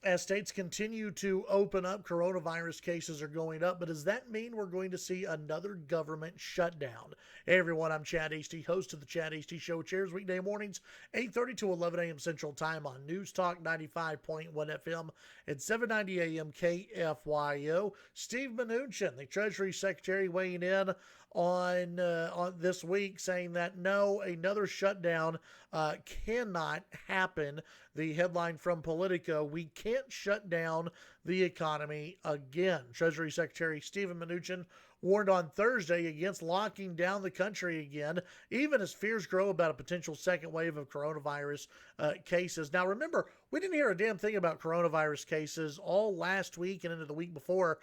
As states continue to open up, coronavirus cases are going up. But does that mean we're going to see another government shutdown? Hey everyone, I'm Chad Hasty, host of the Chad Hasty Show, which airs weekday mornings, 8:30 to 11 a.m. Central Time on News Talk 95.1 FM and 790 a.m. KFYO. Steve Mnuchin, the Treasury Secretary, weighing in on this week, saying that no, another shutdown cannot happen. The headline from Politico: we can't shut down the economy again. Treasury Secretary Stephen Mnuchin warned on Thursday against locking down the country again, even as fears grow about a potential second wave of coronavirus cases. Now, remember, we didn't hear a damn thing about coronavirus cases all last week and into the week before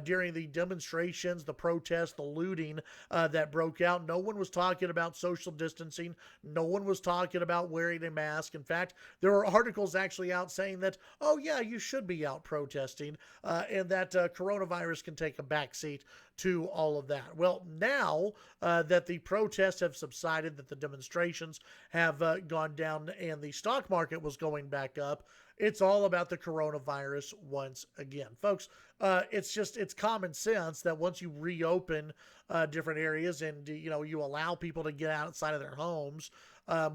during the demonstrations, the protests, the looting that broke out. No one was talking about social distancing. No one was talking about wearing a mask. In fact, there were articles actually out saying that, oh yeah, you should be out protesting, and that coronavirus can take a backseat to all of that. Well, now that the protests have subsided, that the demonstrations have gone down, and the stock market was going back up, it's all about the coronavirus once again. Folks, it's common sense that once you reopen different areas and you allow people to get outside of their homes,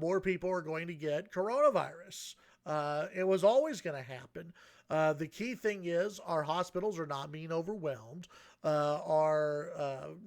more people are going to get coronavirus. It was always going to happen. The key thing is our hospitals are not being overwhelmed. Our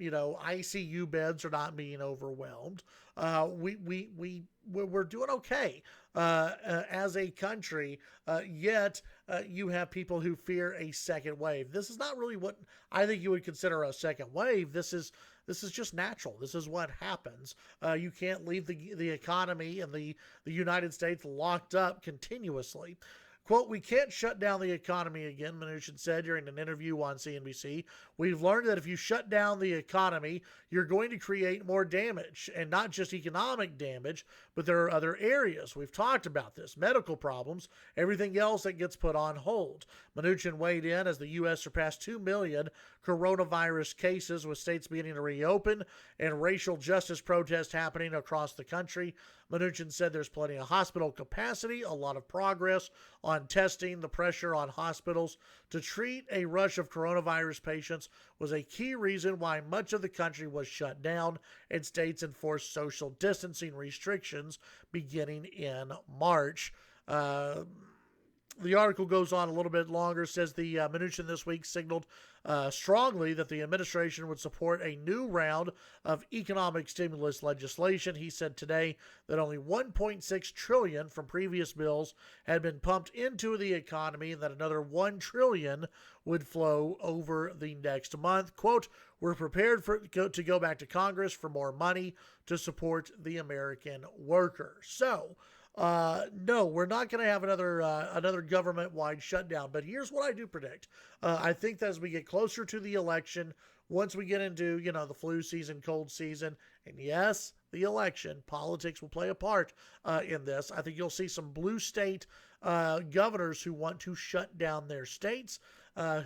ICU beds are not being overwhelmed. We're doing okay as a country. Yet you have people who fear a second wave. This is not really what I think you would consider a second wave. This is just natural. This is what happens. You can't leave the economy and the United States locked up continuously. Quote, we can't shut down the economy again, Mnuchin said during an interview on CNBC. We've learned that if you shut down the economy, you're going to create more damage, and not just economic damage, but there are other areas. We've talked about this, medical problems, everything else that gets put on hold. Mnuchin weighed in as the U.S. surpassed 2 million coronavirus cases, with states beginning to reopen and racial justice protests happening across the country. Mnuchin said there's plenty of hospital capacity, a lot of progress on testing. The pressure on hospitals to treat a rush of coronavirus patients was a key reason why much of the country was shut down and states enforced social distancing restrictions beginning in March. The article goes on a little bit longer, says the Mnuchin this week signaled strongly that the administration would support a new round of economic stimulus legislation. He said today that only $1.6 trillion from previous bills had been pumped into the economy and that another $1 trillion would flow over the next month. Quote, we're prepared to go back to Congress for more money to support the American worker. So, no, we're not going to have another government-wide shutdown. But here's what I do predict. I think that as we get closer to the election, once we get into, the flu season, cold season, and yes, the election, politics will play a part in this. I think you'll see some blue state governors who want to shut down their states,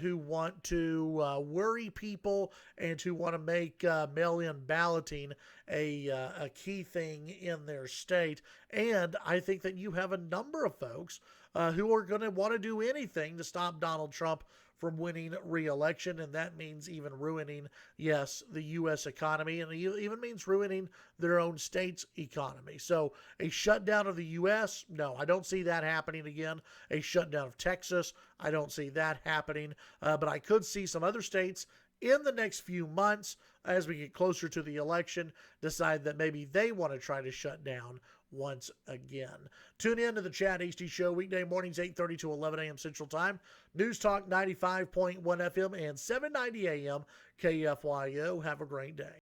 who want to worry people, and who want to make mail-in balloting a key thing in their state. And I think that you have a number of folks who are going to want to do anything to stop Donald Trump from winning re-election, and that means even ruining, yes, the U.S. economy, and it even means ruining their own state's economy. So a shutdown of the U.S., no, I don't see that happening again. A shutdown of Texas, I don't see that happening, but I could see some other states in the next few months, as we get closer to the election, decide that maybe they want to try to shut down once again. Tune in to the Chad Hasty Show weekday mornings, 8:30 to 11 a.m. Central Time. News Talk 95.1 FM and 790 a.m. KFYO. Have a great day.